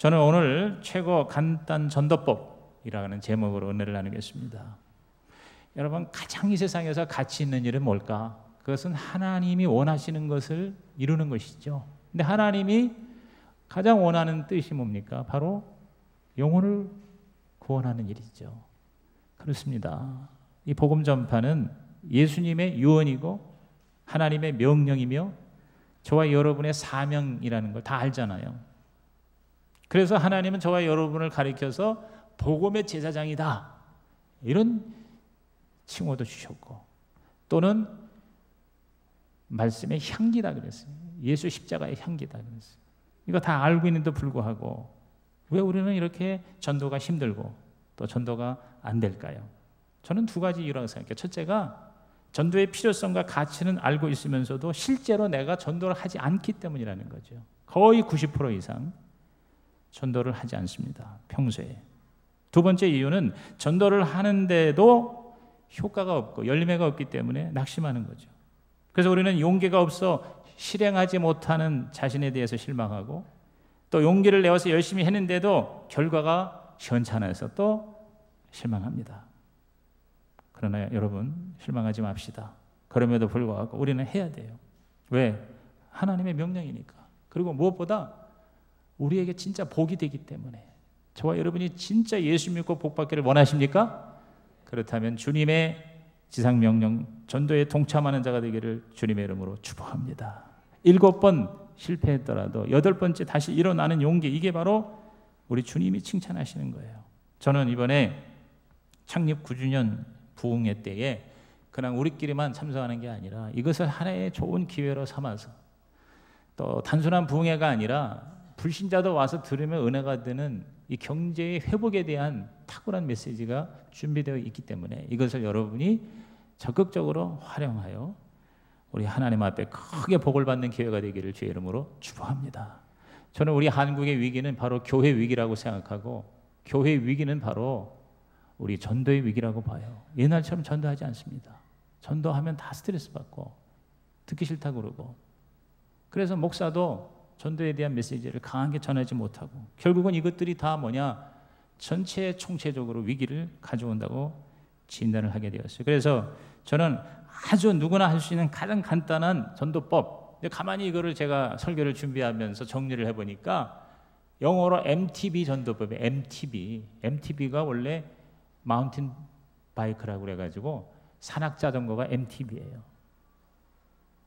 저는 오늘 최고 간단 전도법이라는 제목으로 은혜를 나누겠습니다. 여러분, 가장 이 세상에서 가치 있는 일은 뭘까? 그것은 하나님이 원하시는 것을 이루는 것이죠. 근데 하나님이 가장 원하는 뜻이 뭡니까? 바로 영혼을 구원하는 일이죠. 그렇습니다. 이 복음 전파는 예수님의 유언이고 하나님의 명령이며 저와 여러분의 사명이라는 걸 다 알잖아요. 그래서 하나님은 저와 여러분을 가리켜서 복음의 제사장이다, 이런 칭호도 주셨고, 또는 말씀의 향기다 그랬어요. 예수 십자가의 향기다 그랬어요. 이거 다 알고 있는데도 불구하고 왜 우리는 이렇게 전도가 힘들고 또 전도가 안 될까요? 저는 두 가지 이유라고 생각해요. 첫째가 전도의 필요성과 가치는 알고 있으면서도 실제로 내가 전도를 하지 않기 때문이라는 거죠. 거의 90% 이상 전도를 하지 않습니다, 평소에. 두 번째 이유는 전도를 하는데도 효과가 없고 열매가 없기 때문에 낙심하는 거죠. 그래서 우리는 용기가 없어 실행하지 못하는 자신에 대해서 실망하고, 또 용기를 내어서 열심히 했는데도 결과가 시원찮아서 또 실망합니다. 그러나 여러분, 실망하지 맙시다. 그럼에도 불구하고 우리는 해야 돼요. 왜? 하나님의 명령이니까. 그리고 무엇보다 우리에게 진짜 복이 되기 때문에. 저와 여러분이 진짜 예수 믿고 복 받기를 원하십니까? 그렇다면 주님의 지상명령 전도에 동참하는 자가 되기를 주님의 이름으로 축복합니다. 7번 실패했더라도 8번째 다시 일어나는 용기, 이게 바로 우리 주님이 칭찬하시는 거예요. 저는 이번에 창립 9주년 부흥회 때에 그냥 우리끼리만 참석하는 게 아니라 이것을 하나의 좋은 기회로 삼아서, 또 단순한 부흥회가 아니라 불신자도 와서 들으면 은혜가 되는 이 경제의 회복에 대한 탁월한 메시지가 준비되어 있기 때문에 이것을 여러분이 적극적으로 활용하여 우리 하나님 앞에 크게 복을 받는 기회가 되기를 주의 이름으로 축복합니다. 저는 우리 한국의 위기는 바로 교회 위기라고 생각하고, 교회 위기는 바로 우리 전도의 위기라고 봐요. 옛날처럼 전도하지 않습니다. 전도하면 다 스트레스 받고 듣기 싫다고 그러고, 그래서 목사도 전도에 대한 메시지를 강하게 전하지 못하고, 결국은 이것들이 다 뭐냐, 전체 총체적으로 위기를 가져온다고 진단을 하게 되었어요. 그래서 저는 아주 누구나 할 수 있는 가장 간단한 전도법, 가만히 이거를 제가 설교를 준비하면서 정리를 해보니까 영어로 MTB 전도법이에요. MTB가 원래 마운틴 바이크라고 그래가지고 산악자전거가 MTB예요.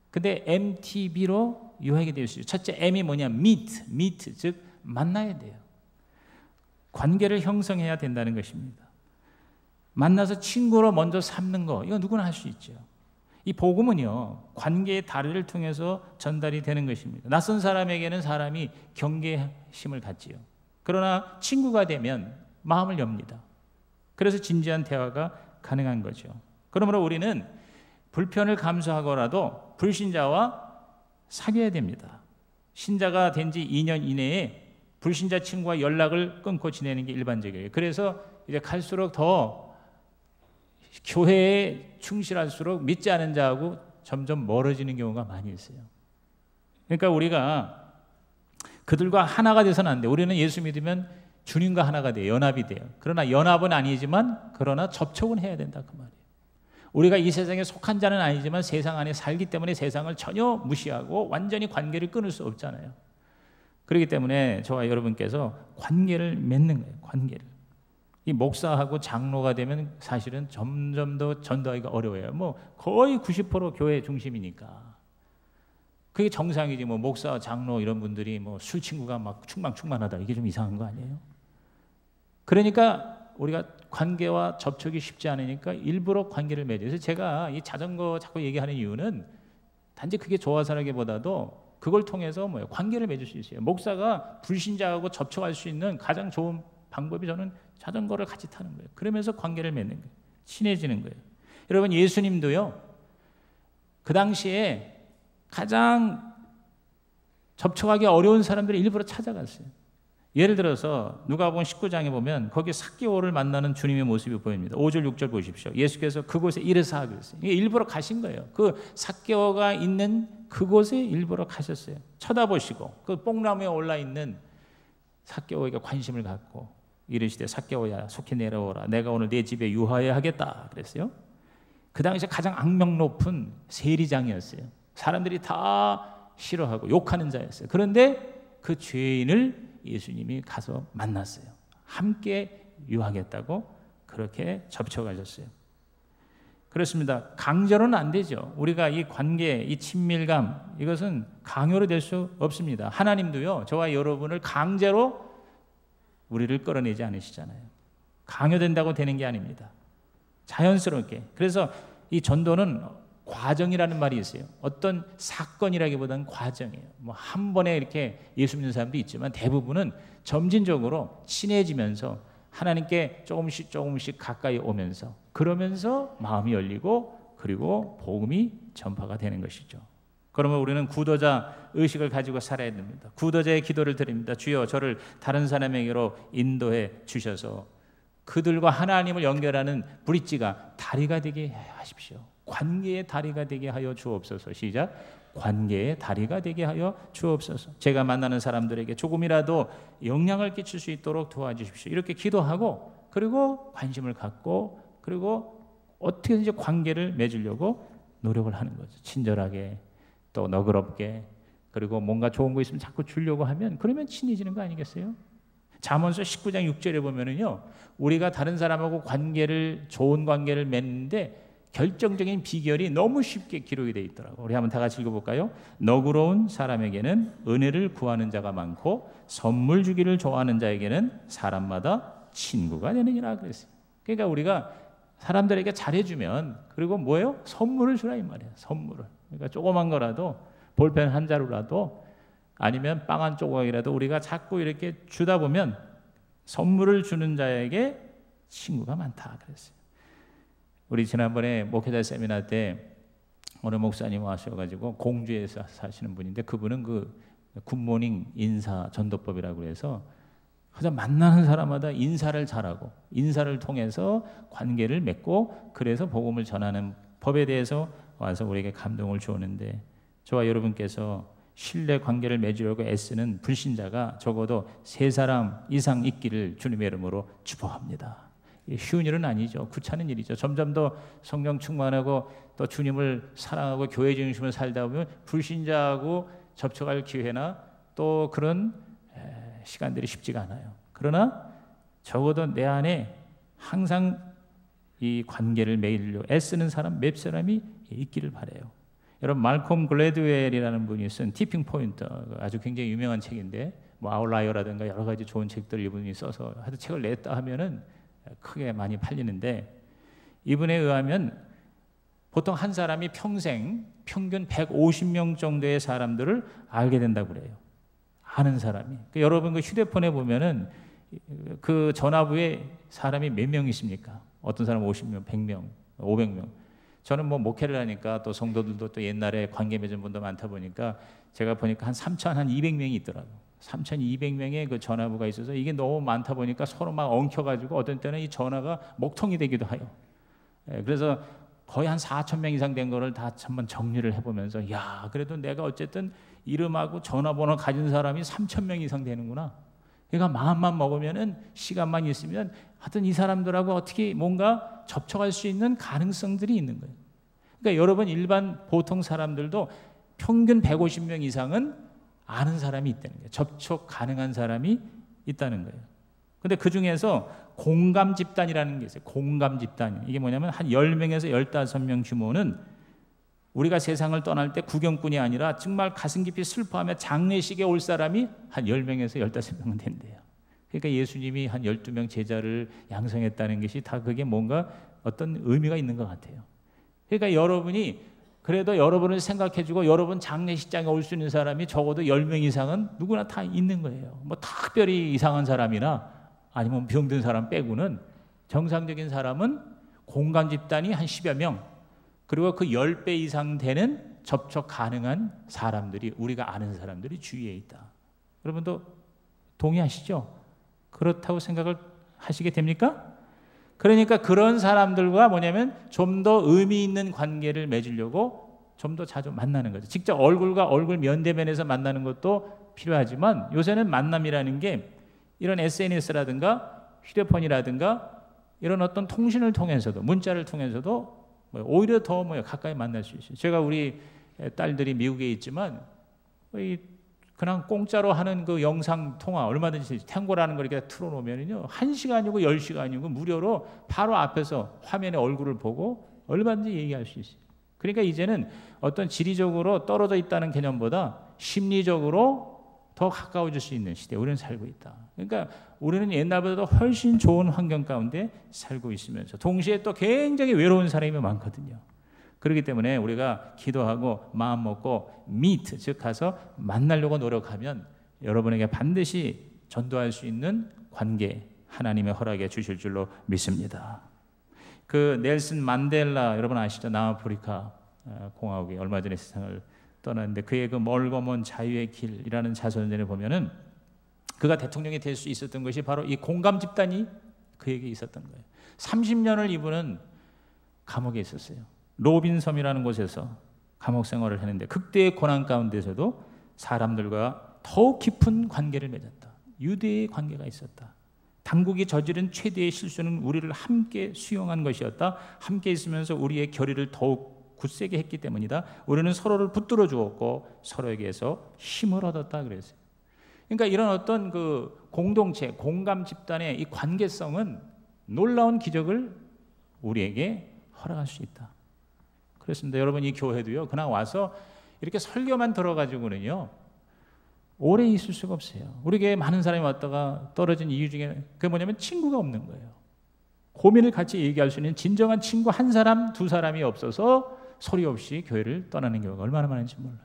근데 MTB로 요약이 되어 있어요. 첫째 M이 뭐냐, meet, 즉 만나야 돼요. 관계를 형성해야 된다는 것입니다. 만나서 친구로 먼저 삼는 거, 이거 누구나 할 수 있죠. 이 복음은요, 관계의 다리를 통해서 전달이 되는 것입니다. 낯선 사람에게는 사람이 경계심을 갖지요. 그러나 친구가 되면 마음을 엽니다. 그래서 진지한 대화가 가능한 거죠. 그러므로 우리는 불편을 감수하고라도 불신자와 사귀어야 됩니다. 신자가 된 지 2년 이내에 불신자 친구와 연락을 끊고 지내는 게 일반적이에요. 그래서 이제 갈수록 더 교회에 충실할수록 믿지 않은 자하고 점점 멀어지는 경우가 많이 있어요. 그러니까 우리가 그들과 하나가 돼서는 안 돼요. 우리는 예수 믿으면 주님과 하나가 돼요. 연합이 돼요. 그러나 연합은 아니지만 그러나 접촉은 해야 된다, 그 말이에요. 우리가 이 세상에 속한 자는 아니지만 세상 안에 살기 때문에 세상을 전혀 무시하고 완전히 관계를 끊을 수 없잖아요. 그렇기 때문에 저와 여러분께서 관계를 맺는 거예요. 관계를. 이 목사하고 장로가 되면 사실은 점점 더 전도하기가 어려워요. 뭐 거의 90% 교회 중심이니까. 그게 정상이지. 뭐 목사, 장로 이런 분들이 뭐 술 친구가 막 충만하다, 이게 좀 이상한 거 아니에요? 그러니까 우리가 관계와 접촉이 쉽지 않으니까 일부러 관계를 맺어요. 그래서 제가 이 자전거 자꾸 얘기하는 이유는 단지 그게 좋아서라기보다도 그걸 통해서 뭐예요? 관계를 맺을 수 있어요. 목사가 불신자하고 접촉할 수 있는 가장 좋은 방법이 저는 자전거를 같이 타는 거예요. 그러면서 관계를 맺는 거예요. 친해지는 거예요. 여러분, 예수님도요, 그 당시에 가장 접촉하기 어려운 사람들을 일부러 찾아갔어요. 예를 들어서 누가복음 19장에 보면 거기 삭개오를 만나는 주님의 모습이 보입니다. 5절 6절 보십시오. 예수께서 그곳에 이르사 그랬어요. 이게 일부러 가신 거예요. 그 삭개오가 있는 그곳에 일부러 가셨어요. 쳐다보시고 그 뽕나무에 올라 있는 삭개오에게 관심을 갖고 이르시되 삭개오야 속히 내려오라. 내가 오늘 내 집에 유하여야 하겠다 그랬어요. 그 당시에 가장 악명 높은 세리장이었어요. 사람들이 다 싫어하고 욕하는 자였어요. 그런데 그 죄인을 예수님이 가서 만났어요. 함께 유하겠다고 그렇게 접촉하셨어요. 그렇습니다. 강제로는 안 되죠. 우리가 이 관계, 이 친밀감, 이것은 강요로 될 수 없습니다. 하나님도요, 저와 여러분을 강제로 우리를 끌어내지 않으시잖아요. 강요된다고 되는 게 아닙니다. 자연스럽게. 그래서 이 전도는 과정이라는 말이 있어요. 어떤 사건이라기보다는 과정이에요. 뭐 한 번에 이렇게 예수 믿는 사람도 있지만 대부분은 점진적으로 친해지면서 하나님께 조금씩 가까이 오면서 그러면서 마음이 열리고 그리고 복음이 전파가 되는 것이죠. 그러면 우리는 구도자 의식을 가지고 살아야 됩니다. 구도자의 기도를 드립니다. 주여 저를 다른 사람에게로 인도해 주셔서 그들과 하나님을 연결하는 브릿지가 다리가 되게 하십시오. 관계의 다리가 되게 하여 주옵소서. 시작. 관계의 다리가 되게 하여 주옵소서. 제가 만나는 사람들에게 조금이라도 영향을 끼칠 수 있도록 도와주십시오. 이렇게 기도하고 그리고 관심을 갖고 그리고 어떻게든지 관계를 맺으려고 노력을 하는 거죠. 친절하게 또 너그럽게 그리고 뭔가 좋은 거 있으면 자꾸 주려고 하면 그러면 친해지는 거 아니겠어요? 잠언서 19장 6절에 보면은요, 우리가 다른 사람하고 좋은 관계를 맺는데 결정적인 비결이 너무 쉽게 기록이 되어 있더라고요. 우리 한번 다 같이 읽어볼까요? 너그러운 사람에게는 은혜를 구하는 자가 많고 선물 주기를 좋아하는 자에게는 사람마다 친구가 되느니라 그랬어요. 그러니까 우리가 사람들에게 잘해주면 그리고 뭐예요? 선물을 주라 이 말이에요. 선물을. 그러니까 조그만 거라도 볼펜 한 자루라도 아니면 빵 한 조각이라도 우리가 자꾸 이렇게 주다 보면 선물을 주는 자에게 친구가 많다 그랬어요. 우리 지난번에 목회자 세미나 때 어느 목사님 와셔가지고 공주에서 사시는 분인데 그분은 그 굿모닝 인사 전도법이라고 해서 그래서 만나는 사람마다 인사를 잘하고 인사를 통해서 관계를 맺고 그래서 복음을 전하는 법에 대해서 와서 우리에게 감동을 주었는데 저와 여러분께서 신뢰 관계를 맺으려고 애쓰는 불신자가 적어도 3사람 이상 있기를 주님의 이름으로 축복합니다. 쉬운 일은 아니죠. 구차는 일이죠. 점점 더 성령 충만하고 또 주님을 사랑하고 교회 중심으로 살다 보면 불신자하고 접촉할 기회나 또 그런 시간들이 쉽지가 않아요. 그러나 적어도 내 안에 항상 이 관계를 맺으려고 애쓰는 사람 몇 사람이 있기를 바라요. 여러분 말콤 글래드웰이라는 분이 쓴 티핑 포인트 아주 굉장히 유명한 책인데 뭐 아웃라이어라든가 여러 가지 좋은 책들 이분이 써서 하여튼 책을 냈다 하면은 크게 많이 팔리는데 이분에 의하면 보통 한 사람이 평생 평균 150명 정도의 사람들을 알게 된다고 그래요. 아는 사람이. 그러니까 여러분 그 휴대폰에 보면은 그 전화부에 사람이 몇 명 있습니까? 어떤 사람은 50명, 100명, 500명. 저는 뭐 목회를 하니까 또 성도들도 또 옛날에 관계 맺은 분도 많다 보니까 제가 보니까 한 3,200명이 있더라고요. 3,200명의 그 전화부가 있어서 이게 너무 많다 보니까 서로 막 엉켜가지고 어떤 때는 이 전화가 목통이 되기도 해요. 그래서 거의 한 4,000명 이상 된 거를 다 한번 정리를 해보면서 야 그래도 내가 어쨌든 이름하고 전화번호 가진 사람이 3,000명 이상 되는구나. 그러니까 마음만 먹으면은 시간만 있으면 하여튼 이 사람들하고 어떻게 뭔가 접촉할 수 있는 가능성들이 있는 거예요. 그러니까 여러분 일반 보통 사람들도 평균 150명 이상은 아는 사람이 있다는 거예요. 접촉 가능한 사람이 있다는 거예요. 근데 그 중에서 공감 집단이라는 게 있어요. 공감 집단. 이게 뭐냐면 한 10명에서 15명 규모는 우리가 세상을 떠날 때 구경꾼이 아니라 정말 가슴 깊이 슬퍼하며 장례식에 올 사람이 한 10명에서 15명은 된대요. 그러니까 예수님이 한 12명 제자를 양성했다는 것이 다 그게 뭔가 어떤 의미가 있는 것 같아요. 그러니까 여러분이 그래도 여러분을 생각해주고 여러분 장례식장에 올 수 있는 사람이 적어도 10명 이상은 누구나 다 있는 거예요. 뭐 특별히 이상한 사람이나 아니면 병든 사람 빼고는 정상적인 사람은 공감 집단이 한 10여 명 그리고 그 10배 이상 되는 접촉 가능한 사람들이 우리가 아는 사람들이 주위에 있다. 여러분도 동의하시죠? 그렇다고 생각을 하시게 됩니까? 그러니까 그런 사람들과 뭐냐면 좀 더 의미 있는 관계를 맺으려고 좀 더 자주 만나는 거죠. 직접 얼굴과 얼굴 면대면에서 만나는 것도 필요하지만 요새는 만남이라는 게 이런 SNS라든가 휴대폰이라든가 이런 어떤 통신을 통해서도, 문자를 통해서도 오히려 더 가까이 만날 수 있어요. 제가 우리 딸들이 미국에 있지만 그냥 공짜로 하는 그 영상 통화 얼마든지 탱고라는 걸 이렇게 틀어놓으면요 1시간이고 10시간이고 무료로 바로 앞에서 화면에 얼굴을 보고 얼마든지 얘기할 수 있어요. 그러니까 이제는 어떤 지리적으로 떨어져 있다는 개념보다 심리적으로 더 가까워질 수 있는 시대에 우리는 살고 있다. 그러니까 우리는 옛날보다도 훨씬 좋은 환경 가운데 살고 있으면서 동시에 또 굉장히 외로운 사람이 많거든요. 그렇기 때문에 우리가 기도하고 마음 먹고 meet, 즉 가서 만나려고 노력하면 여러분에게 반드시 전도할 수 있는 관계 하나님의 허락해 주실 줄로 믿습니다. 그 넬슨 만델라 여러분 아시죠? 남아프리카 공화국이 얼마 전에 세상을 떠났는데 그의 그 멀고 먼 자유의 길이라는 자서전에 보면은 그가 대통령이 될 수 있었던 것이 바로 이 공감 집단이 그에게 있었던 거예요. 30년을 이분은 감옥에 있었어요. 로빈섬이라는 곳에서 감옥 생활을 했는데 극대의 고난 가운데서도 사람들과 더욱 깊은 관계를 맺었다. 유대의 관계가 있었다. 당국이 저지른 최대의 실수는 우리를 함께 수용한 것이었다. 함께 있으면서 우리의 결의를 더욱 굳세게 했기 때문이다. 우리는 서로를 붙들어 주었고 서로에게서 힘을 얻었다 그랬어요. 그러니까 이런 어떤 그 공동체, 공감 집단의 이 관계성은 놀라운 기적을 우리에게 허락할 수 있다. 그렇습니다. 여러분 이 교회도요. 그냥 와서 이렇게 설교만 들어가지고는요. 오래 있을 수가 없어요. 우리 교회에 많은 사람이 왔다가 떨어진 이유 중에 그게 뭐냐면 친구가 없는 거예요. 고민을 같이 얘기할 수 있는 진정한 친구 한 사람, 두 사람이 없어서 소리 없이 교회를 떠나는 경우가 얼마나 많은지 몰라요.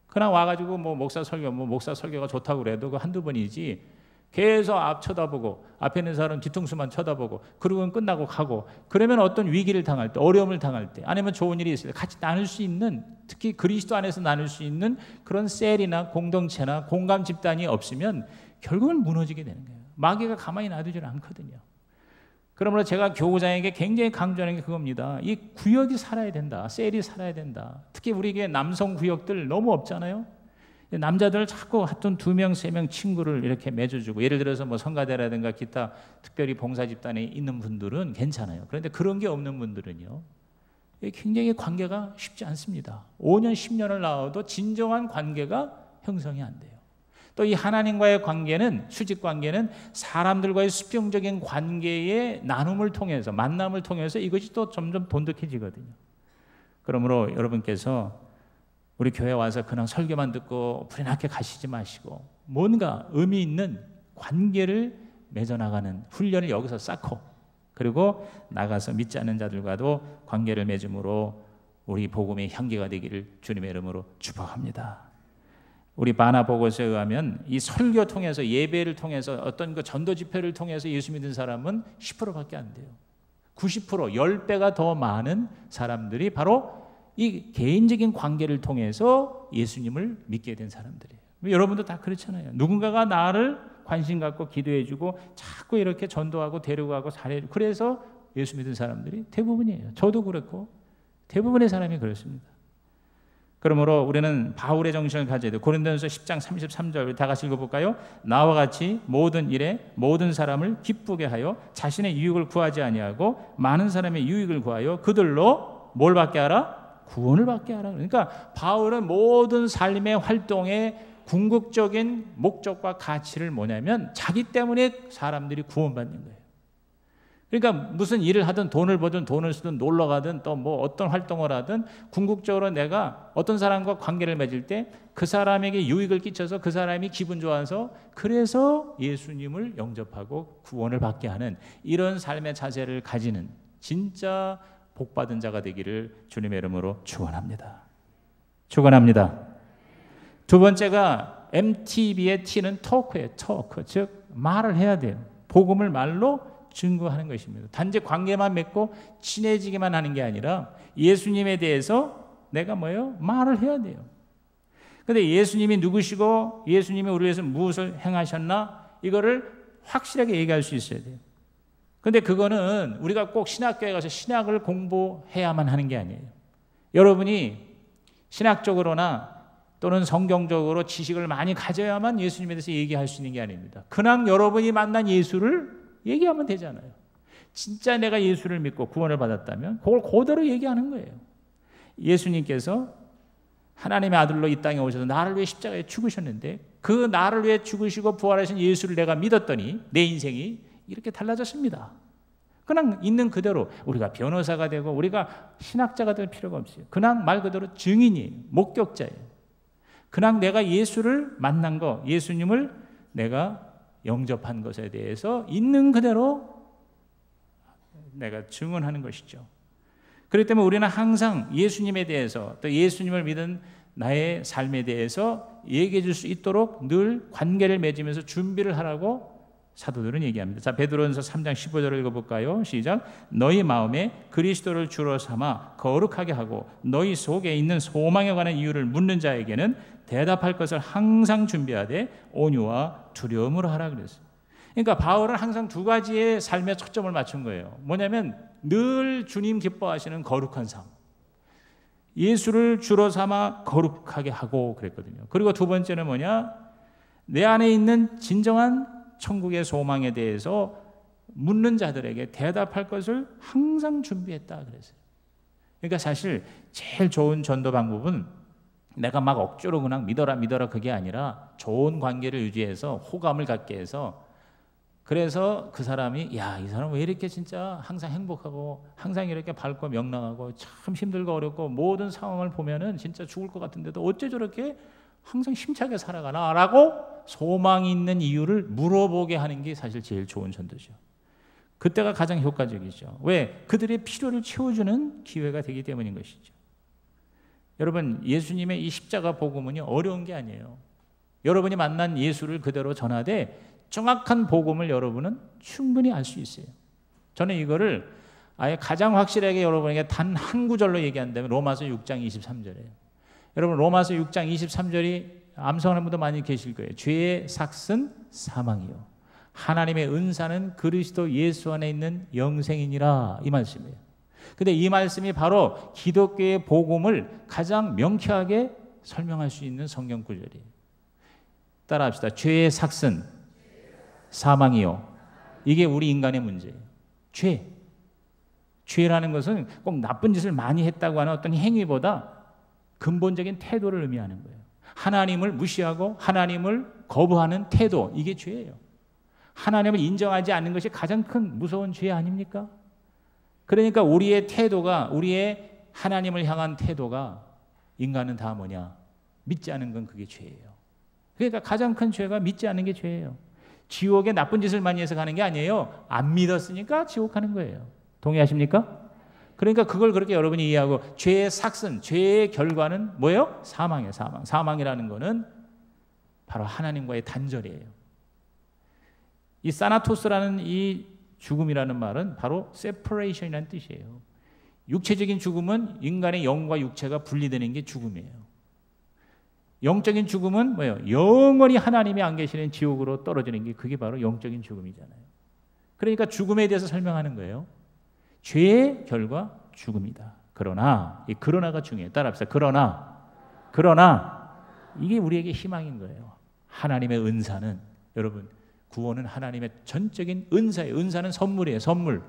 그냥 와가지고 목사 설교가 좋다고 그래도 그 한두 번이지 계속 앞 쳐다보고 앞에 있는 사람 뒤통수만 쳐다보고 그러고는 끝나고 가고 그러면 어떤 위기를 당할 때 어려움을 당할 때 아니면 좋은 일이 있을 때 같이 나눌 수 있는 특히 그리스도 안에서 나눌 수 있는 그런 셀이나 공동체나 공감 집단이 없으면 결국은 무너지게 되는 거예요. 마귀가 가만히 놔두질 않거든요. 그러므로 제가 교우장에게 굉장히 강조하는 게 그겁니다. 이 구역이 살아야 된다. 셀이 살아야 된다. 특히 우리에게 남성 구역들 너무 없잖아요. 남자들 자꾸 하여튼 2명, 3명 친구를 이렇게 맺어주고 예를 들어서 성가대라든가 기타 특별히 봉사 집단에 있는 분들은 괜찮아요. 그런데 그런 게 없는 분들은요. 굉장히 관계가 쉽지 않습니다. 5년, 10년을 나와도 진정한 관계가 형성이 안 돼요. 또 이 하나님과의 관계는 수직 관계는 사람들과의 수평적인 관계의 나눔을 통해서 만남을 통해서 이것이 또 점점 돈독해지거든요. 그러므로 여러분께서 우리 교회 와서 그냥 설교만 듣고 불이 나게 가시지 마시고 뭔가 의미 있는 관계를 맺어나가는 훈련을 여기서 쌓고 그리고 나가서 믿지 않는 자들과도 관계를 맺음으로 우리 복음의 향기가 되기를 주님의 이름으로 축복합니다. 우리 바나 보고서에 의하면 이 설교 통해서 예배를 통해서 어떤 그 전도 집회를 통해서 예수 믿는 사람은 10%밖에 안 돼요. 90% 10배가 더 많은 사람들이 바로 이 개인적인 관계를 통해서 예수님을 믿게 된 사람들이에요. 여러분도 다 그렇잖아요. 누군가가 나를 관심 갖고 기도해주고 자꾸 이렇게 전도하고 데려가고 잘해주고 그래서 예수 믿은 사람들이 대부분이에요. 저도 그렇고 대부분의 사람이 그렇습니다. 그러므로 우리는 바울의 정신을 가져야 돼요. 고린도전서 10장 33절 다 같이 읽어볼까요? 나와 같이 모든 일에 모든 사람을 기쁘게 하여 자신의 유익을 구하지 아니하고 많은 사람의 유익을 구하여 그들로 뭘 받게 하라? 구원을 받게 하라. 그러니까 바울은 모든 삶의 활동의 궁극적인 목적과 가치를 뭐냐면 자기 때문에 사람들이 구원받는 거예요. 그러니까 무슨 일을 하든 돈을 벌든 돈을 쓰든 놀러 가든 또 어떤 활동을 하든 궁극적으로 내가 어떤 사람과 관계를 맺을 때 그 사람에게 유익을 끼쳐서 그 사람이 기분 좋아서 그래서 예수님을 영접하고 구원을 받게 하는 이런 삶의 자세를 가지는 진짜 복받은 자가 되기를 주님의 이름으로 축원합니다. 축원합니다. 두 번째가 MTB의 T는 토크예요. 토크, 즉 말을 해야 돼요. 복음을 말로 증거하는 것입니다. 단지 관계만 맺고 친해지기만 하는 게 아니라 예수님에 대해서 내가 말을 해야 돼요. 그런데 예수님이 누구시고 예수님이 우리 위해서 무엇을 행하셨나 이거를 확실하게 얘기할 수 있어야 돼요. 그런데 그거는 우리가 꼭 신학교에 가서 신학을 공부해야만 하는 게 아니에요. 여러분이 신학적으로나 또는 성경적으로 지식을 많이 가져야만 예수님에 대해서 얘기할 수 있는 게 아닙니다. 그냥 여러분이 만난 예수를 얘기하면 되잖아요. 진짜 내가 예수를 믿고 구원을 받았다면 그걸 그대로 얘기하는 거예요. 예수님께서 하나님의 아들로 이 땅에 오셔서 나를 위해 십자가에 죽으셨는데 그 나를 위해 죽으시고 부활하신 예수를 내가 믿었더니 내 인생이 이렇게 달라졌습니다. 그냥 있는 그대로 우리가 변호사가 되고 우리가 신학자가 될 필요가 없어요. 그냥 말 그대로 증인이에요. 목격자예요. 그냥 내가 예수를 만난 거, 예수님을 내가 영접한 것에 대해서 있는 그대로 내가 증언하는 것이죠. 그렇기 때문에 우리는 항상 예수님에 대해서 또 예수님을 믿은 나의 삶에 대해서 얘기해 줄 수 있도록 늘 관계를 맺으면서 준비를 하라고 사도들은 얘기합니다. 자, 베드로전서 3장 15절을 읽어볼까요? 시작. 너희 마음에 그리스도를 주로 삼아 거룩하게 하고 너희 속에 있는 소망에 관한 이유를 묻는 자에게는 대답할 것을 항상 준비하되 온유와 두려움으로 하라 그랬어요. 그러니까 바울은 항상 두 가지의 삶에 초점을 맞춘 거예요. 뭐냐면 늘 주님 기뻐하시는 거룩한 삶, 예수를 주로 삼아 거룩하게 하고 그랬거든요. 그리고 두 번째는 뭐냐? 내 안에 있는 진정한 천국의 소망에 대해서 묻는 자들에게 대답할 것을 항상 준비했다 그랬어요. 그러니까 사실 제일 좋은 전도 방법은 내가 막 억지로 그냥 믿어라 그게 아니라 좋은 관계를 유지해서 호감을 갖게 해서 그래서 그 사람이 야, 이 사람 왜 이렇게 진짜 항상 행복하고 항상 이렇게 밝고 명랑하고 참 힘들고 어렵고 모든 상황을 보면은 진짜 죽을 것 같은데도 어째 저렇게 항상 힘차게 살아가나라고 소망이 있는 이유를 물어보게 하는 게 사실 제일 좋은 전도죠. 그때가 가장 효과적이죠. 왜? 그들의 필요를 채워주는 기회가 되기 때문인 것이죠. 여러분, 예수님의 이 십자가 복음은요, 어려운 게 아니에요. 여러분이 만난 예수를 그대로 전하되 정확한 복음을 여러분은 충분히 알 수 있어요. 저는 이거를 아예 가장 확실하게 여러분에게 단 한 구절로 얘기한다면 로마서 6장 23절이에요. 여러분, 로마서 6장 23절이 암송하는 분도 많이 계실 거예요. 죄의 삭은 사망이요 하나님의 은사는 그리스도 예수 안에 있는 영생이니라, 이 말씀이에요. 근데 이 말씀이 바로 기독교의 복음을 가장 명쾌하게 설명할 수 있는 성경 구절이에요. 따라합시다. 죄의 삭은 사망이요. 이게 우리 인간의 문제예요. 죄라는 것은 꼭 나쁜 짓을 많이 했다고 하는 어떤 행위보다 근본적인 태도를 의미하는 거예요. 하나님을 무시하고 하나님을 거부하는 태도, 이게 죄예요. 하나님을 인정하지 않는 것이 가장 큰 무서운 죄 아닙니까? 그러니까 우리의 태도가, 우리의 하나님을 향한 태도가, 인간은 다 뭐냐? 믿지 않는 건 그게 죄예요. 그러니까 가장 큰 죄가 믿지 않는 게 죄예요. 지옥에 나쁜 짓을 많이 해서 가는 게 아니에요. 안 믿었으니까 지옥 가는 거예요. 동의하십니까? 그러니까 그걸 그렇게 여러분이 이해하고, 죄의 삭은, 죄의 결과는 뭐예요? 사망이에요. 사망이라는 거는 바로 하나님과의 단절이에요. 이 사나토스라는 이 죽음이라는 말은 바로 separation이라는 뜻이에요. 육체적인 죽음은 인간의 영과 육체가 분리되는 게 죽음이에요. 영적인 죽음은 뭐예요? 영원히 하나님이 안 계시는 지옥으로 떨어지는 게, 그게 바로 영적인 죽음이잖아요. 그러니까 죽음에 대해서 설명하는 거예요. 죄의 결과 죽음이다. 그러나, 이 그러나가 중요해요. 따라합시다. 그러나 이게 우리에게 희망인 거예요. 하나님의 은사는, 여러분, 구원은 하나님의 전적인 은사예요. 은사는 선물이에요. 선물.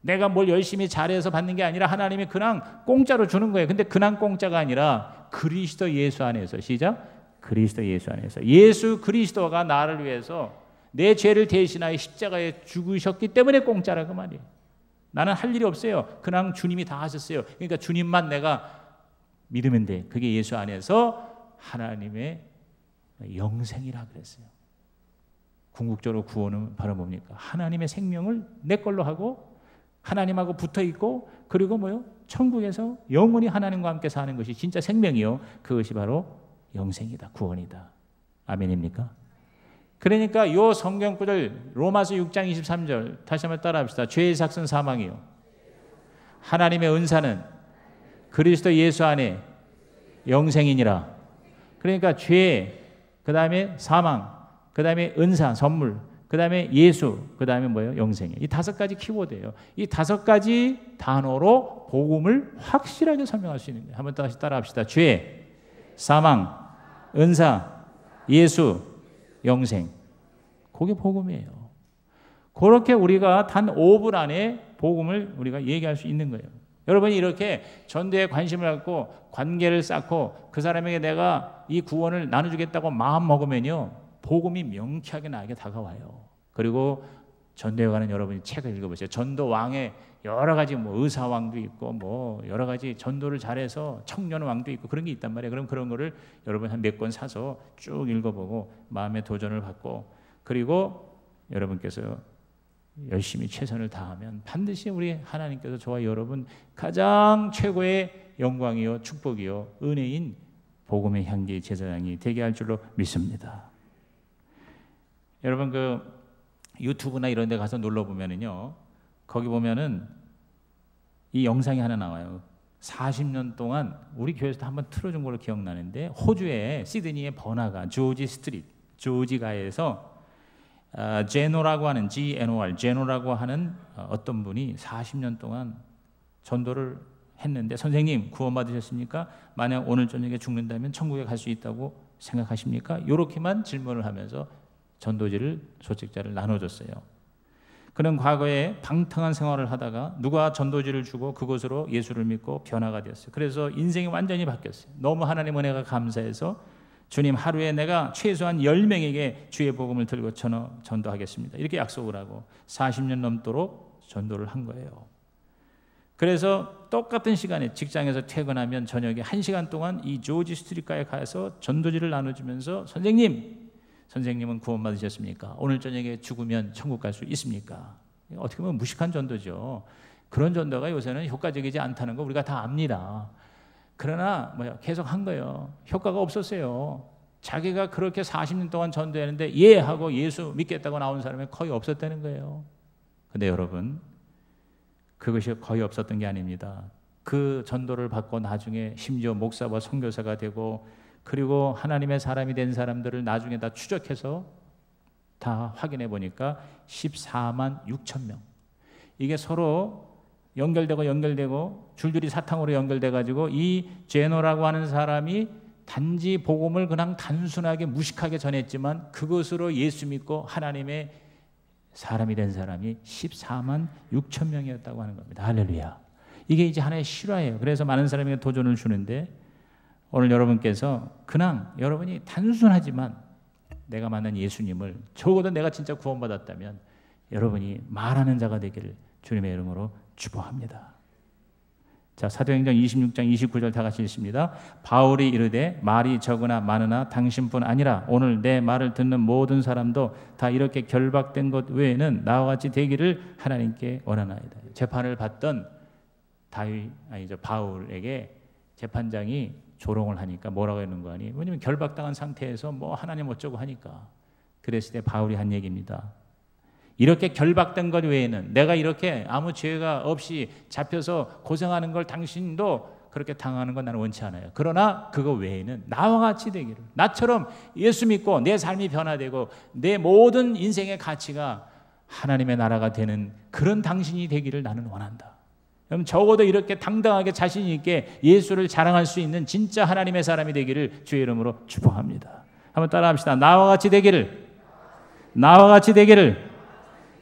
내가 뭘 열심히 잘해서 받는 게 아니라 하나님이 그냥 공짜로 주는 거예요. 근데 그냥 공짜가 아니라 그리스도 예수 안에서, 시작. 그리스도 예수 안에서. 예수 그리스도가 나를 위해서 내 죄를 대신하여 십자가에 죽으셨기 때문에 공짜라고 말이에요. 나는 할 일이 없어요. 그냥 주님이 다 하셨어요. 그러니까 주님만 내가 믿으면 돼. 그게 예수 안에서 하나님의 영생이라 그랬어요. 궁극적으로 구원은 바로 뭡니까? 하나님의 생명을 내 걸로 하고 하나님하고 붙어 있고, 그리고 뭐요? 천국에서 영원히 하나님과 함께 사는 것이 진짜 생명이요. 그것이 바로 영생이다. 구원이다. 아멘입니까? 그러니까 이 성경 구절 로마서 6장 23절 다시 한번 따라합시다. 죄의 삭은 사망이요 하나님의 은사는 그리스도 예수 안에 영생이니라. 그러니까 죄, 그 다음에 사망, 그 다음에 은사, 선물, 그 다음에 예수, 그 다음에 뭐예요? 영생이에요. 이 다섯 가지 키워드예요. 이 다섯 가지 단어로 복음을 확실하게 설명할 수 있는 거예요. 한번 다시 따라합시다. 죄, 사망, 은사, 예수, 영생. 그게 복음이에요. 그렇게 우리가 단 5분 안에 복음을 우리가 얘기할 수 있는 거예요. 여러분이 이렇게 전도에 관심을 갖고 관계를 쌓고 그 사람에게 내가 이 구원을 나눠주겠다고 마음 먹으면요, 복음이 명쾌하게 나에게 다가와요. 그리고 전도에 관한 여러분이 책을 읽어보세요. 전도 왕의 여러 가지 뭐 의사왕도 있고 뭐 여러 가지 전도를 잘해서 청년왕도 있고 그런 게 있단 말이에요. 그럼 그런 거를 여러분 한 몇 권 사서 쭉 읽어보고 마음의 도전을 받고, 그리고 여러분께서 열심히 최선을 다하면 반드시 우리 하나님께서 저와 여러분 가장 최고의 영광이요 축복이요 은혜인 복음의 향기 제사장이 되게 할 줄로 믿습니다. 여러분 그 유튜브나 이런 데 가서 눌러보면은요, 거기 보면은 이 영상이 하나 나와요. 40년 동안 우리 교회에서도 한번 틀어준 걸로 기억나는데, 호주의 시드니의 버나가 조지 스트리트, 조지가에서 제노라고 하는 GNOR, 제노라고 하는 어떤 분이 40년 동안 전도를 했는데, 선생님 구원받으셨습니까? 만약 오늘 저녁에 죽는다면 천국에 갈 수 있다고 생각하십니까? 이렇게만 질문을 하면서 전도지를 소책자를 나눠줬어요. 그는 과거에 방탕한 생활을 하다가 누가 전도지를 주고 그것으로 예수를 믿고 변화가 되었어요. 그래서 인생이 완전히 바뀌었어요. 너무 하나님 은혜가 감사해서 주님, 하루에 내가 최소한 10명에게 주의 복음을 들고 전도하겠습니다, 이렇게 약속을 하고 40년 넘도록 전도를 한 거예요. 그래서 똑같은 시간에 직장에서 퇴근하면 저녁에 1시간 동안 이 조지 스트리트가에 가서 전도지를 나눠주면서 선생님은 구원받으셨습니까? 오늘 저녁에 죽으면 천국 갈 수 있습니까? 어떻게 보면 무식한 전도죠. 그런 전도가 요새는 효과적이지 않다는 거 우리가 다 압니다. 그러나 계속 한 거예요. 효과가 없었어요. 자기가 그렇게 40년 동안 전도했는데 예 하고 예수 믿겠다고 나온 사람이 거의 없었다는 거예요. 근데 여러분, 그것이 거의 없었던 게 아닙니다. 그 전도를 받고 나중에 심지어 목사와 선교사가 되고, 그리고 하나님의 사람이 된 사람들을 나중에 다 추적해서 다 확인해 보니까 14만 6천 명. 이게 서로 연결되고 줄줄이 사탕으로 연결돼 가지고 이 제노라고 하는 사람이 단지 복음을 그냥 단순하게 무식하게 전했지만 그것으로 예수 믿고 하나님의 사람이 된 사람이 14만 6천 명이었다고 하는 겁니다. 할렐루야. 이게 이제 하나의 실화예요. 그래서 많은 사람에게 도전을 주는데, 오늘 여러분께서 그냥 여러분이 단순하지만 내가 만난 예수님을, 적어도 내가 진짜 구원받았다면 여러분이 말하는 자가 되기를 주님의 이름으로 축복합니다. 자, 사도행전 26장 29절 다 같이 읽습니다. 바울이 이르되 말이 적으나 많으나 당신뿐 아니라 오늘 내 말을 듣는 모든 사람도 다 이렇게 결박된 것 외에는 나와 같이 되기를 하나님께 원하나이다. 재판을 받던 바울에게 재판장이 조롱을 하니까 뭐라고 하는 거 아니에요? 왜냐면 결박당한 상태에서 뭐 하나님 어쩌고 하니까. 그랬을 때 바울이 한 얘기입니다. 이렇게 결박된 것 외에는, 내가 이렇게 아무 죄가 없이 잡혀서 고생하는 걸 당신도 그렇게 당하는 건 나는 원치 않아요. 그러나 그거 외에는 나와 같이 되기를, 나처럼 예수 믿고 내 삶이 변화되고 내 모든 인생의 가치가 하나님의 나라가 되는 그런 당신이 되기를 나는 원한다. 그럼 적어도 이렇게 당당하게 자신 있게 예수를 자랑할 수 있는 진짜 하나님의 사람이 되기를 주의 이름으로 축복합니다. 한번 따라합시다. 나와 같이 되기를, 나와 같이 되기를.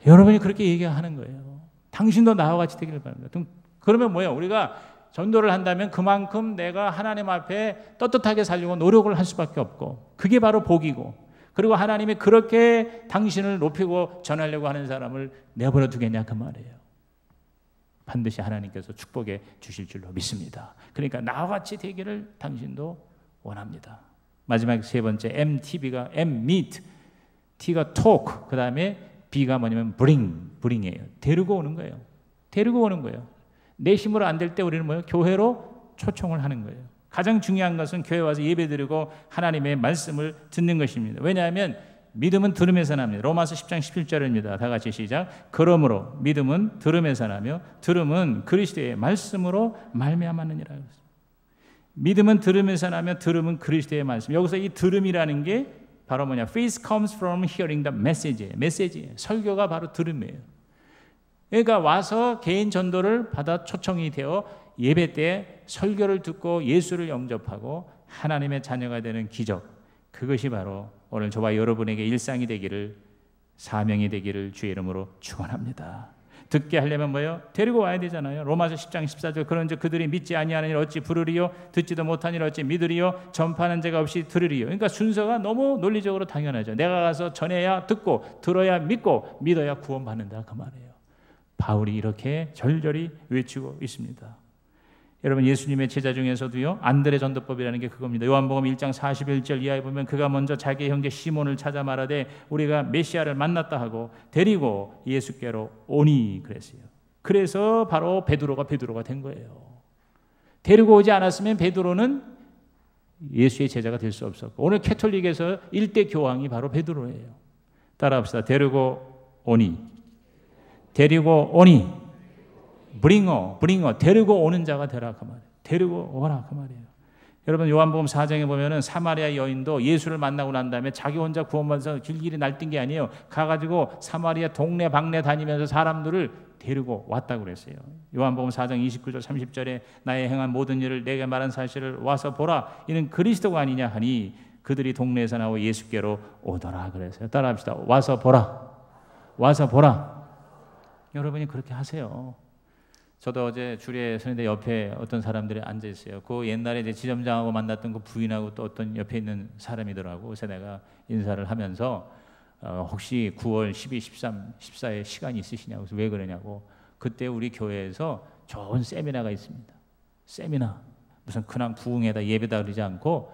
여러분이 그렇게 얘기하는 거예요. 당신도 나와 같이 되기를 바랍니다. 그러면 뭐예요? 우리가 전도를 한다면 그만큼 내가 하나님 앞에 떳떳하게 살려고 노력을 할 수밖에 없고, 그게 바로 복이고, 그리고 하나님이 그렇게 당신을 높이고 전하려고 하는 사람을 내버려 두겠냐 그 말이에요. 반드시 하나님께서 축복해 주실 줄로 믿습니다. 그러니까 나와 같이 되기를 당신도 원합니다. 마지막 세 번째, MTB가 meet, T가 talk, 그 다음에 B가 뭐냐면 bring이에요. 데리고 오는 거예요. 데리고 오는 거예요. 내 힘으로 안 될 때 우리는 뭐예요? 교회로 초청을 하는 거예요. 가장 중요한 것은 교회 와서 예배드리고 하나님의 말씀을 듣는 것입니다. 왜냐하면 믿음은 들음에서 납니다. 로마서 10장 17절입니다. 다 같이 시작. 그러므로 믿음은 들음에서 나며 들음은 그리스도의 말씀으로 말미암았느니라. 믿음은 들음에서 나며 들음은 그리스도의 말씀. 여기서 이 들음이라는 게 바로 뭐냐? Faith comes from hearing the message. 메시지예요. 설교가 바로 들음이에요. 그러니까 와서 개인 전도를 받아 초청이 되어 예배 때 설교를 듣고 예수를 영접하고 하나님의 자녀가 되는 기적, 그것이 바로 오늘 저와 여러분에게 일상이 되기를, 사명이 되기를 주의 이름으로 축원합니다. 듣게 하려면 뭐예요? 데리고 와야 되잖아요. 로마서 10장 14절 그런즉 그들이 믿지 아니하는 일 어찌 부르리요? 듣지도 못한 일 어찌 믿으리요? 전파하는 자가 없이 들으리요? 그러니까 순서가 너무 논리적으로 당연하죠. 내가 가서 전해야 듣고, 들어야 믿고, 믿어야 구원받는다 그 말이에요. 바울이 이렇게 절절히 외치고 있습니다. 여러분, 예수님의 제자 중에서도요, 안드레 전도법이라는 게 그겁니다. 요한복음 1장 41절 이하에 보면 그가 먼저 자기 형제 시몬을 찾아 말하되 우리가 메시아를 만났다 하고 데리고 예수께로 오니 그랬어요. 그래서 바로 베드로가 된 거예요. 데리고 오지 않았으면 베드로는 예수의 제자가 될 수 없었고, 오늘 캐톨릭에서 일대 교황이 바로 베드로예요. 따라합시다. 데리고 오니, 데리고 오니, 브링어, 데리고 오는 자가 되라 그 말이에요. 데리고 오라 그 말이에요. 여러분, 요한복음 4장에 보면은 사마리아 여인도 예수를 만나고 난 다음에 자기 혼자 구원받아서 길길이 날뛴 게 아니에요. 가가지고 사마리아 동네 방네 다니면서 사람들을 데리고 왔다고 그랬어요. 요한복음 4장 29절 30절에 나의 행한 모든 일을 내게 말한 사실을 와서 보라, 이는 그리스도가 아니냐 하니 그들이 동네에서 나와 예수께로 오더라 그랬어요. 따라합시다. 와서 보라, 와서 보라. 여러분이 그렇게 하세요. 저도 어제 주례 서는데 옆에 어떤 사람들이 앉아 있어요. 그 옛날에 이제 지점장하고 만났던 그 부인하고 또 어떤 옆에 있는 사람이더라고. 그래서 내가 인사를 하면서 혹시 9월 12, 13, 14에 시간이 있으시냐고. 그래서 왜 그러냐고. 그때 우리 교회에서 좋은 세미나가 있습니다. 세미나. 무슨 그냥 부흥에다 예배다 그러지 않고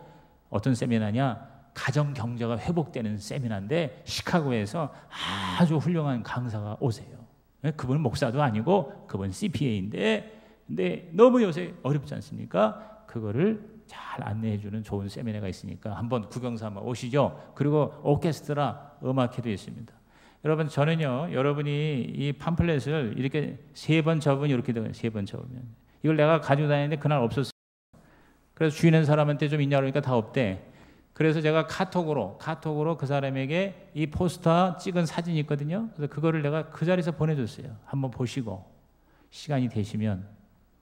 어떤 세미나냐. 가정 경제가 회복되는 세미나인데 시카고에서 아주 훌륭한 강사가 오세요. 그분은 목사도 아니고 그분 CPA인데 근데 너무 요새 어렵지 않습니까? 그거를 잘 안내해주는 좋은 세미나가 있으니까 한번 구경사 한번 오시죠. 그리고 오케스트라 음악회도 있습니다. 여러분, 저는요, 여러분이 이 팜플렛을 이렇게 3번 접으면 이렇게 되거든요. 3번 접으면 이걸 내가 가지고 다니는데 그날 없었어요. 그래서 주인은 사람한테 좀 있냐 그러니까 다 없대. 그래서 제가 카톡으로 그 사람에게 이 포스터 찍은 사진이 있거든요. 그래서 그거를 내가 그 자리에서 보내줬어요. 한번 보시고 시간이 되시면.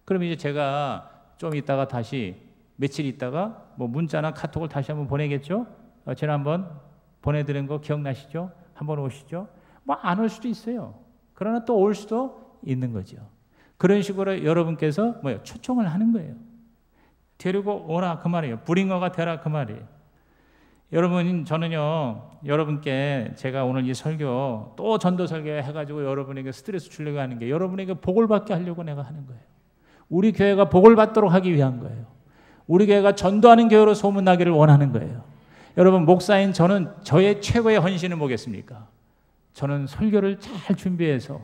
그럼 이제 제가 좀 있다가 다시 며칠 있다가 뭐 문자나 카톡을 다시 한번 보내겠죠. 지난번 보내드린 거 기억나시죠? 한번 오시죠. 뭐 안 올 수도 있어요. 그러나 또 올 수도 있는 거죠. 그런 식으로 여러분께서 초청을 하는 거예요. 데리고 오라 그 말이에요. 브링어가 되라 그 말이에요. 여러분, 저는요, 여러분께 제가 오늘 이 설교 또 전도 설교 해가지고 여러분에게 스트레스 주려고 하는 게 여러분에게 복을 받게 하려고 내가 하는 거예요. 우리 교회가 복을 받도록 하기 위한 거예요. 우리 교회가 전도하는 교회로 소문나기를 원하는 거예요. 여러분, 목사인 저는 저의 최고의 헌신은 뭐겠습니까? 저는 설교를 잘 준비해서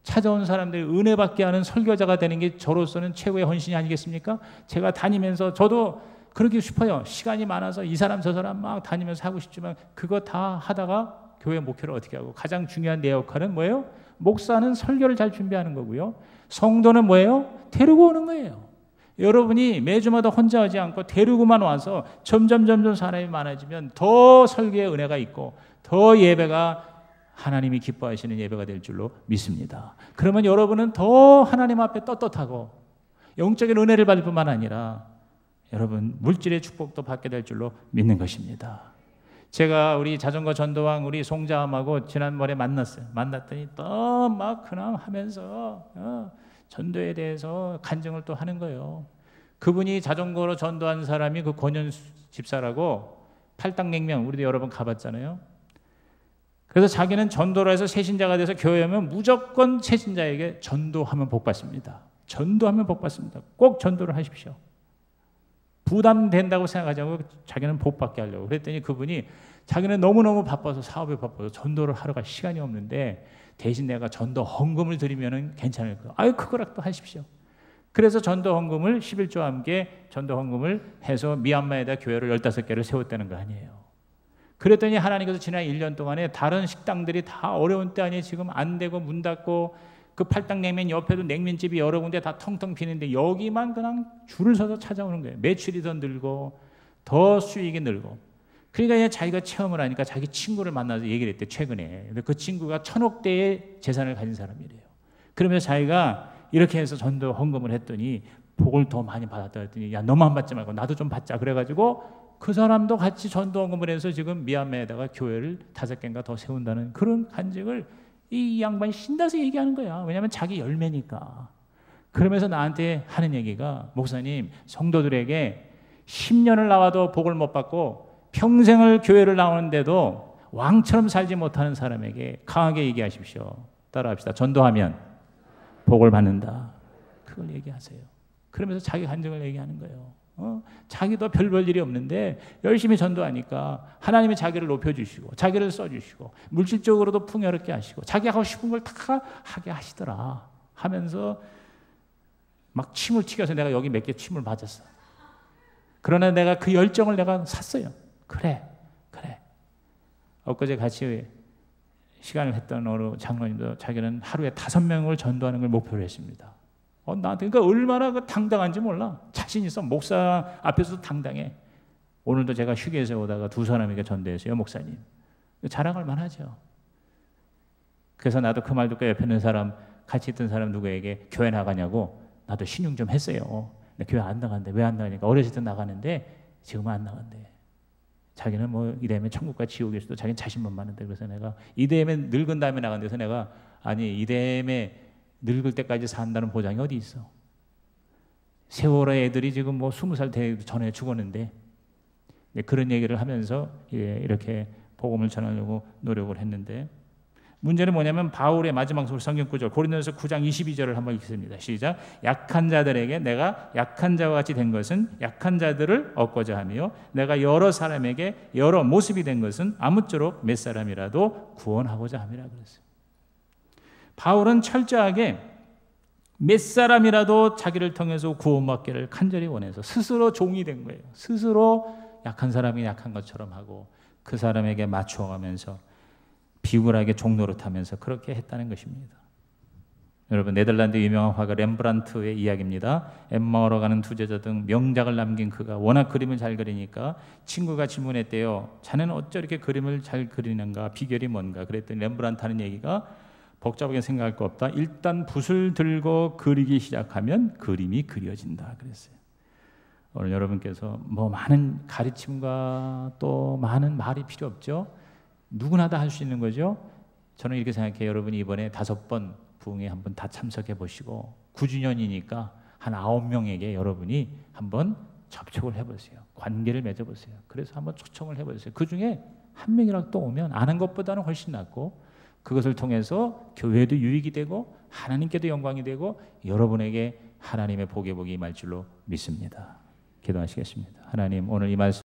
찾아온 사람들이 은혜 받게 하는 설교자가 되는 게 저로서는 최고의 헌신이 아니겠습니까? 제가 다니면서 저도 그러기 싶어요. 시간이 많아서 이 사람 저 사람 막 다니면서 하고 싶지만 그거 다 하다가 교회 목회를 어떻게 하고, 가장 중요한 내 역할은 뭐예요? 목사는 설교를 잘 준비하는 거고요. 성도는 뭐예요? 데리고 오는 거예요. 여러분이 매주마다 혼자 하지 않고 데리고만 와서 점점 사람이 많아지면 더 설교의 은혜가 있고 더 예배가 하나님이 기뻐하시는 예배가 될 줄로 믿습니다. 그러면 여러분은 더 하나님 앞에 떳떳하고 영적인 은혜를 받을 뿐만 아니라 여러분 물질의 축복도 받게 될 줄로 믿는 것입니다. 제가 우리 자전거 전도왕 우리 송자암하고 지난번에 만났더니 또 막 그냥 하면서 전도에 대해서 간증을 또 하는 거예요. 그분이 자전거로 전도한 사람이 그 권현 집사라고 팔당냉면, 우리도 여러 번 가봤잖아요. 그래서 자기는 전도를 해서 새신자가 돼서 교회 오면 무조건 새신자에게 전도하면 복 받습니다. 전도하면 복 받습니다. 꼭 전도를 하십시오. 부담된다고 생각하지 않고 자기는 복 받게 하려고. 그랬더니 그분이 자기는 너무너무 바빠서, 사업에 바빠서 전도를 하러 갈 시간이 없는데 대신 내가 전도 헌금을 드리면 괜찮을 거예요. 아유, 그거라도 하십시오. 그래서 전도 헌금을 11조와 함께 전도 헌금을 해서 미얀마에다 교회를 15개를 세웠다는 거 아니에요. 그랬더니 하나님께서 지난 1년 동안에 다른 식당들이 다 어려운 때 아니에요. 지금 안 되고 문 닫고 그 팔당냉면 옆에도 냉면집이 여러 군데 다 텅텅 비는데 여기만 그냥 줄을 서서 찾아오는 거예요. 매출이 더 늘고 더 수익이 늘고. 그러니까 이제 자기가 체험을 하니까 자기 친구를 만나서 얘기를 했대, 최근에. 근데 그 친구가 1,000억대의 재산을 가진 사람이래요. 그러면서 자기가 이렇게 해서 전도 헌금을 했더니 복을 더 많이 받았다 했더니 야, 너만 받지 말고 나도 좀 받자. 그래가지고 그 사람도 같이 전도헌금을 해서 지금 미얀마에다가 교회를 5개인가 더 세운다는 그런 간증을 이 양반이 신나서 얘기하는 거야. 왜냐하면 자기 열매니까. 그러면서 나한테 하는 얘기가, 목사님, 성도들에게 10년을 나와도 복을 못 받고 평생을 교회를 나오는데도 왕처럼 살지 못하는 사람에게 강하게 얘기하십시오. 따라합시다. 전도하면 복을 받는다. 그걸 얘기하세요. 그러면서 자기 간증을 얘기하는 거예요. 자기도 별 볼 일이 없는데 열심히 전도하니까 하나님이 자기를 높여주시고 자기를 써주시고 물질적으로도 풍요롭게 하시고 자기 하고 싶은 걸 다 하게 하시더라 하면서 막 침을 튀겨서 내가 여기 몇 개 침을 맞았어. 그러나 내가 그 열정을 내가 샀어요. 그래. 엊그제 같이 시간을 했던 어느 장로님도 자기는 하루에 5명을 전도하는 걸 목표로 했습니다. 나한테 그러니까 얼마나 그 당당한지 몰라. 자신 있어. 목사 앞에서도 당당해. 오늘도 제가 휴게소에 오다가 2사람에게 전도했어요. 목사님. 자랑할 만하죠. 그래서 나도 그 말 듣고 옆에 있는 사람, 같이 있던 사람 누구에게 교회 나가냐고 나도 신용 좀 했어요. 근데 교회 안 나간대. 왜 안 나가니까 어렸을 때 나가는데 지금은 안 나간대. 자기는 뭐 이대면 천국과 지옥에서도 자기는 자신만만한데. 그래서 내가 이대면 늙은 다음에 나간대서 내가 아니 이대면 늙을 때까지 산다는 보장이 어디 있어? 세월호 애들이 지금 뭐 20살 되기 전에 죽었는데 그런 얘기를 하면서 이렇게 복음을 전하려고 노력을 했는데 문제는 뭐냐면 바울의 마지막 성경 구절 고린도전서 9장 22절을 한번 읽습니다. 시작. 약한 자들에게 내가 약한 자와 같이 된 것은 약한 자들을 얻고자 하며 내가 여러 사람에게 여러 모습이 된 것은 아무쪼록 몇 사람이라도 구원하고자 함이라 그랬어요. 바울은 철저하게 몇 사람이라도 자기를 통해서 구원받기를 간절히 원해서 스스로 종이 된 거예요. 스스로 약한 사람이 약한 것처럼 하고 그 사람에게 맞추어가면서 비굴하게 종노릇하면서 그렇게 했다는 것입니다. 여러분, 네덜란드 유명한 화가 렘브란트의 이야기입니다. 엠마오로 가는 두 제자 등 명작을 남긴 그가 워낙 그림을 잘 그리니까 친구가 질문했대요. 자네는 어찌 이렇게 그림을 잘 그리는가? 비결이 뭔가? 그랬더니 렘브란트 하는 얘기가 복잡하게 생각할 거 없다. 일단 붓을 들고 그리기 시작하면 그림이 그려진다 그랬어요. 오늘 여러분께서 뭐 많은 가르침과 또 많은 말이 필요 없죠. 누구나 다 할 수 있는 거죠. 저는 이렇게 생각해요. 여러분이 이번에 5번 부흥회 한번 다 참석해 보시고 9주년이니까 한 9명에게 여러분이 한번 접촉을 해보세요. 관계를 맺어보세요. 그래서 한번 초청을 해보세요. 그 중에 한 명이라도 또 오면 아는 것보다는 훨씬 낫고 그것을 통해서 교회도 유익이 되고 하나님께도 영광이 되고 여러분에게 하나님의 복이 임할 줄로 믿습니다. 기도하시겠습니다. 하나님, 오늘 이 말씀